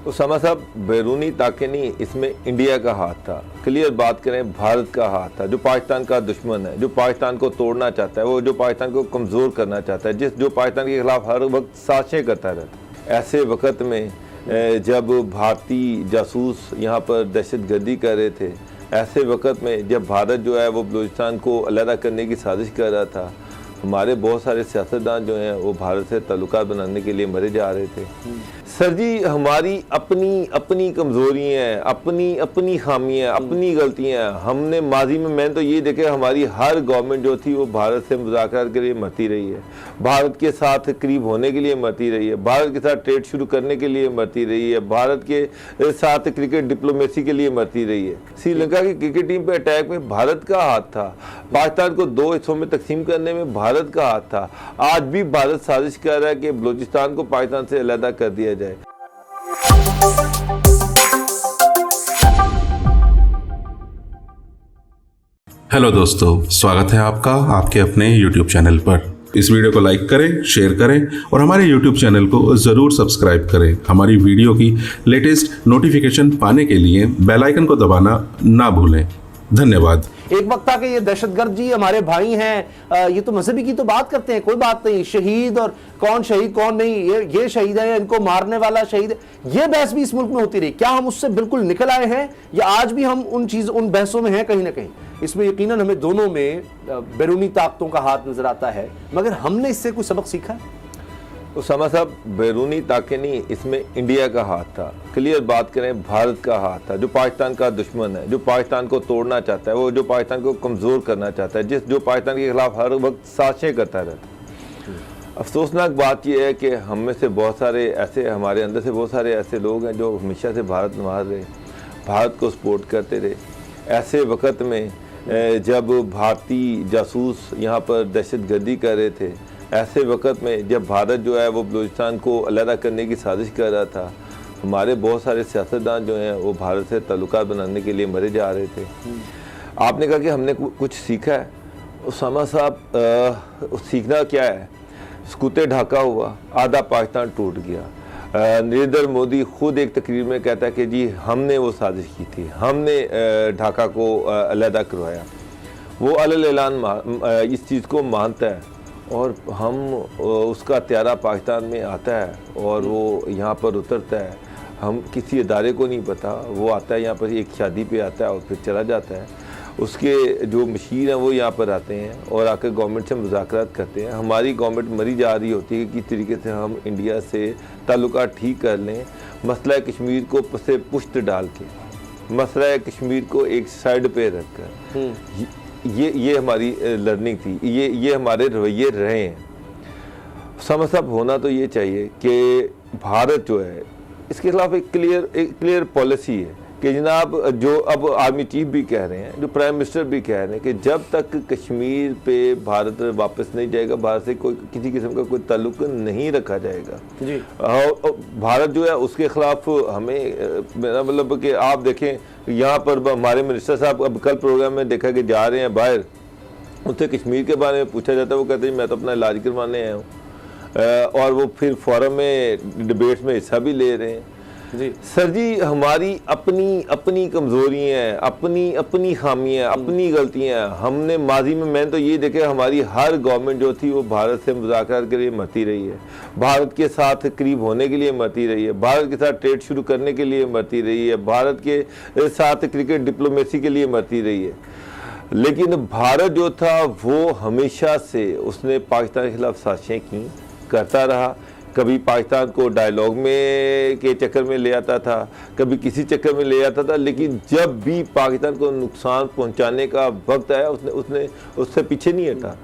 उसामा साहब, बैरूनी ताकत नहीं, इसमें इंडिया का हाथ था। क्लियर बात करें, भारत का हाथ था, जो पाकिस्तान का दुश्मन है, जो पाकिस्तान को तोड़ना चाहता है, वो जो पाकिस्तान को कमज़ोर करना चाहता है, जो पाकिस्तान के खिलाफ हर वक्त साजिशें करता रहता है। ऐसे वक्त में जब भारतीय जासूस यहाँ पर दहशतगर्दी कर रहे थे, ऐसे वक्त में जब भारत जो है वो बलूचिस्तान को अलहदा करने की साजिश कर रहा था, हमारे बहुत सारे सियासतदान जो हैं वो भारत से ताल्लुकात बनाने के लिए मरे जा रहे थे। सर जी, हमारी अपनी अपनी कमज़ोरियाँ हैं, अपनी अपनी खामियाँ, अपनी गलतियाँ। हमने माजी में मैंने तो ये देखे, हमारी हर गवर्नमेंट जो थी वो भारत से मुज़ाकरात के लिए मरती रही है, भारत के साथ करीब होने के लिए मरती रही है, भारत के साथ ट्रेड शुरू करने के लिए मरती रही है, भारत के साथ क्रिकेट डिप्लोमेसी के लिए मरती रही है। श्रीलंका की क्रिकेट टीम पे अटैक में भारत का हाथ था, पाकिस्तान को 2 हिस्सों में तकसीम करने में भारत का हाथ था। आज भी भारत साजिश कर रहा है कि बलूचिस्तान को पाकिस्तान से अलहदा कर दिया जाए। हेलो दोस्तों, स्वागत है आपका आपके अपने YouTube चैनल पर। इस वीडियो को लाइक करें, शेयर करें और हमारे YouTube चैनल को ज़रूर सब्सक्राइब करें। हमारी वीडियो की लेटेस्ट नोटिफिकेशन पाने के लिए बेल आइकन को दबाना ना भूलें। धन्यवाद। एक वक्त था कि ये दहशतगर्द जी हमारे भाई हैं, ये तो मजहबी की तो बात करते हैं, कोई बात नहीं, शहीद और कौन शहीद कौन नहीं, ये शहीद है, इनको मारने वाला शहीद है, ये बहस भी इस मुल्क में होती रही। क्या हम उससे बिल्कुल निकल आए हैं या आज भी हम उन बहसों में हैं कहीं ना कहीं? इसमें यकीनन हमें दोनों में बैरूनी ताकतों का हाथ नजर आता है, मगर हमने इससे कोई सबक सीखा? उसामा साहब, बैरूनी ताकत नहीं, इसमें इंडिया का हाथ था। क्लियर बात करें, भारत का हाथ था, जो पाकिस्तान का दुश्मन है, जो पाकिस्तान को तोड़ना चाहता है, वो जो पाकिस्तान को कमज़ोर करना चाहता है, जो पाकिस्तान के खिलाफ हर वक्त साजिशें करता रहता है। अफसोसनाक बात यह है कि हम में से बहुत सारे ऐसे, हमारे अंदर से बहुत सारे ऐसे लोग हैं जो हमेशा से भारत नवाज रहे, भारत को सपोर्ट करते रहे। ऐसे वक्त में जब भारतीय जासूस यहाँ पर दहशतगर्दी कर रहे थे, ऐसे वक्त में जब भारत जो है वो बलूचिस्तान को अलहदा करने की साजिश कर रहा था, हमारे बहुत सारे सियासतदान जो हैं वो भारत से ताल्लुकात बनाने के लिए मरे जा रहे थे। आपने कहा कि हमने कुछ सीखा है। उसामा साहब, सीखना क्या है? सकूते ढाका हुआ, आधा पाकिस्तान टूट गया। नरेंद्र मोदी खुद एक तकरीर में कहता है कि जी हमने वो साजिश की थी, हमने ढाका को अलहदा करवाया। वो अलल ऐलान इस चीज़ को मानता है और हम उसका त्यारा पाकिस्तान में आता है और वो यहाँ पर उतरता है। हम किसी इदारे को नहीं पता, वो आता है यहाँ पर, एक शादी पे आता है और फिर चला जाता है। उसके जो मशीर हैं वो यहाँ पर आते हैं और आकर गवर्नमेंट से मुज़ाकरात करते हैं। हमारी गवर्नमेंट मरी जा रही होती है कि किस तरीके से हम इंडिया से ताल्लुकात ठीक कर लें, मसला कश्मीर को से पुश्त डाल के, मसला कश्मीर को एक साइड पे रख कर। ये हमारी लर्निंग थी, ये हमारे रवैये रहे हैं। समझ सब होना तो ये चाहिए कि भारत जो है इसके खिलाफ एक क्लियर पॉलिसी है कि जनाब, जो अब आर्मी चीफ भी कह रहे हैं, जो प्राइम मिनिस्टर भी कह रहे हैं कि जब तक कश्मीर पे भारत वापस नहीं जाएगा, भारत से कोई किसी किस्म का कोई ताल्लुक नहीं रखा जाएगा जी। भारत जो है उसके खिलाफ हमें, मेरा मतलब कि आप देखें यहाँ पर हमारे मिनिस्टर साहब अब कल प्रोग्राम में देखा कि जा रहे हैं बाहर, उससे कश्मीर के बारे में पूछा जाता है, वो कहते हैं मैं तो अपना इलाज करवाने आया हूँ, और वो फिर फोरम में डिबेट्स में हिस्सा भी ले रहे हैं जी। सर जी, हमारी अपनी अपनी कमज़ोरियाँ हैं, अपनी अपनी खामियाँ, अपनी गलतियाँ। हमने माजी में मैंने तो ये देखे, हमारी हर गवर्नमेंट जो थी वो भारत से मुज़ाकरात के लिए मरती रही है, भारत के साथ करीब होने के लिए मरती रही है, भारत के साथ ट्रेड शुरू करने के लिए मरती रही है, भारत के साथ क्रिकेट डिप्लोमेसी के लिए मरती रही है। लेकिन भारत जो था वो हमेशा से उसने पाकिस्तान के खिलाफ साजिशें की करता रहा। कभी पाकिस्तान को डायलॉग में के चक्कर में ले आता था, कभी किसी चक्कर में ले आता था, लेकिन जब भी पाकिस्तान को नुकसान पहुंचाने का वक्त आया उसने उससे पीछे नहीं हटा।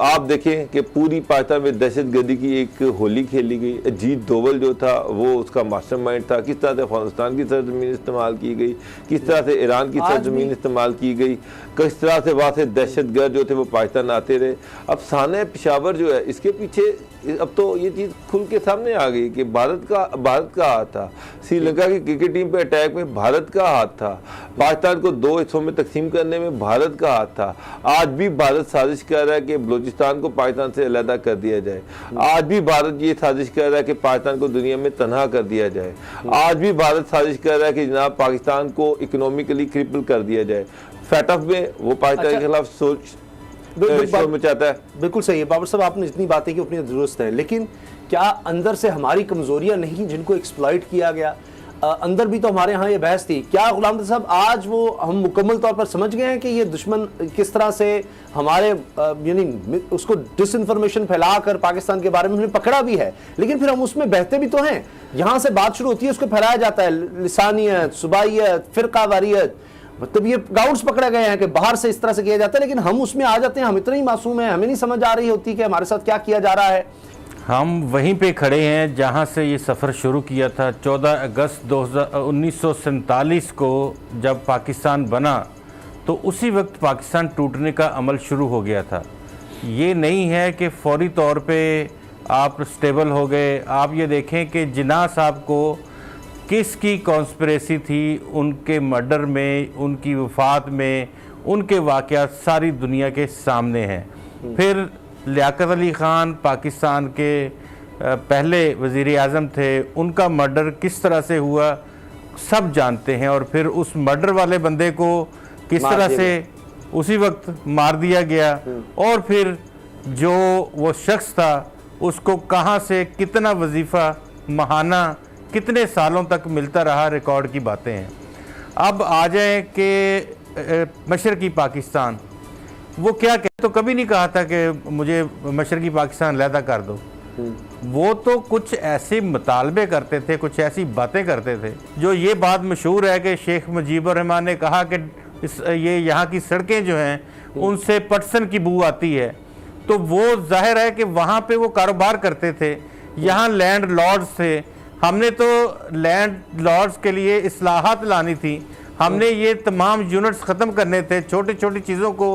आप देखें कि पूरी पाकिस्तान में दहशतगर्दी की एक होली खेली गई। अजीत डोवल जो था वो उसका मास्टरमाइंड था। किस तरह से अफगानिस्तान की सरजमीन इस्तेमाल की गई, किस तरह से ईरान की सरजमीन इस्तेमाल की गई, किस तरह से वहाँ से दहशतगर्द जो थे वो पाकिस्तान आते रहे। अब साने पेशावर जो है इसके पीछे अब तो ये चीज़ खुल के सामने आ गई कि भारत का हाथ था। श्रीलंका की क्रिकेट टीम पे अटैक में भारत का हाथ था। पाकिस्तान को 2 हिस्सों में तकसीम करने में भारत का हाथ था। आज भी भारत साजिश कर रहा है कि बलूचिस्तान को पाकिस्तान से अलहदा कर दिया जाए। आज भी भारत ये साजिश कर रहा है कि पाकिस्तान को दुनिया में तनहा कर दिया जाए। आज भी भारत साजिश कर रहा है कि जनाब पाकिस्तान को इकोनॉमिकली क्रिपल कर दिया जाए। फैटफ में वो पाकिस्तान के खिलाफ सोच में चाहता है। बिल्कुल सही है बाबर साहब, आपने जितनी बातें की अपनी दुरुस्त है, लेकिन क्या अंदर से हमारी कमजोरियां नहीं जिनको एक्सप्लॉइट किया गया? अंदर भी तो हमारे यहाँ ये बहस थी। क्या गुलाम रज़ा साहब आज वो हम मुकम्मल तौर पर समझ गए हैं कि ये दुश्मन किस तरह से हमारे यानी उसको डिसइंफॉर्मेशन फैलाकर पाकिस्तान के बारे में हमने पकड़ा भी है, लेकिन फिर हम उसमें बहते भी तो हैं। यहाँ से बात शुरू होती है, उसको फैलाया जाता है, लिसानियत, सुबाइयत, फिरकावारियत, मतलब ये गाउड्स पकड़े गए हैं कि बाहर से इस तरह से किया जाता है, लेकिन हम उसमें आ जाते हैं। हम इतने ही मासूम हैं, हमें नहीं समझ आ रही होती कि हमारे साथ क्या किया जा रहा है। हम वहीं पे खड़े हैं जहां से ये सफ़र शुरू किया था। 14 अगस्त 1947 को जब पाकिस्तान बना तो उसी वक्त पाकिस्तान टूटने का अमल शुरू हो गया था। ये नहीं है कि फौरी तौर पे आप स्टेबल हो गए। आप ये देखें कि जिन्ना साहब को किसकी कॉन्स्पिरेसी थी, उनके मर्डर में, उनकी वफ़ात में, उनके वाक़यात सारी दुनिया के सामने हैं। फिर लियाकत अली ख़ान पाकिस्तान के पहले वज़ीर आज़म थे, उनका मर्डर किस तरह से हुआ सब जानते हैं। और फिर उस मर्डर वाले बंदे को किस तरह से उसी वक्त मार दिया गया, और फिर जो वो शख्स था उसको कहाँ से कितना वजीफ़ा महाना कितने सालों तक मिलता रहा, रिकॉर्ड की बातें हैं। अब आ जाए कि मशरक़ी पाकिस्तान, वो क्या कहते, तो कभी नहीं कहा था कि मुझे मशरक़ी पाकिस्तान अलहदा कर दो। वो तो कुछ ऐसे मुतालबे करते थे, कुछ ऐसी बातें करते थे। जो ये बात मशहूर है कि शेख मुजीबुर रहमान ने कहा कि ये यहाँ की सड़कें जो हैं उनसे पटसन की बू आती है। तो वो जाहिर है कि वहाँ पे वो कारोबार करते थे, यहाँ लैंड लॉर्ड्स थे। हमने तो लैंड लॉर्ड्स के लिए इस्लाहात लानी थी, हमने ये तमाम यूनिट्स ख़त्म करने थे, छोटी छोटी चीज़ों को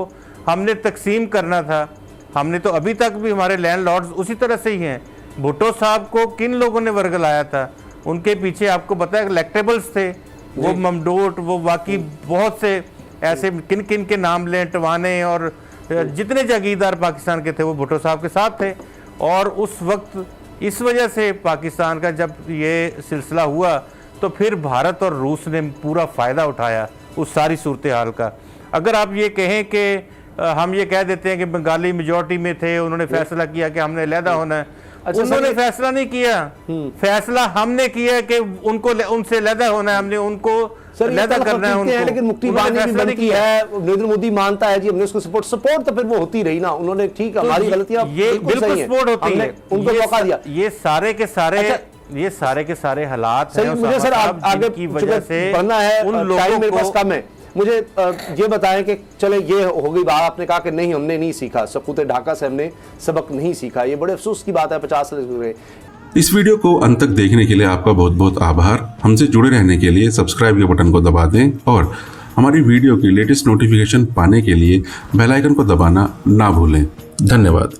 हमने तकसीम करना था। हमने तो अभी तक भी हमारे लैंड लॉर्ड्स उसी तरह से ही हैं। भुट्टो साहब को किन लोगों ने वर्गलाया था, उनके पीछे आपको पता है इलेक्टेबल्स थे, वो ममडोट, वो बाकी बहुत से ऐसे किन किन के नाम लें, टवाने और जितने जागीरदार पाकिस्तान के थे वो भुट्टो साहब के साथ थे। और उस वक्त इस वजह से पाकिस्तान का जब ये सिलसिला हुआ तो फिर भारत और रूस ने पूरा फ़ायदा उठाया उस सारी सूरत हाल का। अगर आप ये कहें कि हम ये कह देते हैं कि बंगाली मेजॉरिटी में थे, उन्होंने फैसला किया कि हमने अलहदा होना है, उन्होंने फैसला नहीं किया, फैसला हमने किया कि उनको उनसे अलहदा होना है, हमने उनको अलहदा करना है उनको। लेकिन मुक्ति बानी भी बनती है, नरेंद्र मोदी मानता है जी हमने उसको सपोर्ट तो फिर वो होती रही ना, उन्होंने ठीक हमारी गलतियां ये बिल्कुल सपोर्ट होती है, उनको मौका दिया। ये सारे के सारे हालात हैं। मुझे सर आगे की वजह से पढ़ना है, उन लोगों मेरे पास कम है। मुझे ये बताएं कि चले ये हो गई बात, आपने कहा कि नहीं हमने नहीं सीखा, सकूत ढाका से हमने सबक नहीं सीखा, ये बड़े अफसोस की बात है। 50 साल हुए। इस वीडियो को अंत तक देखने के लिए आपका बहुत बहुत आभार। हमसे जुड़े रहने के लिए सब्सक्राइब के बटन को दबा दें और हमारी वीडियो की लेटेस्ट नोटिफिकेशन पाने के लिए बेल आइकन को दबाना ना भूलें। धन्यवाद।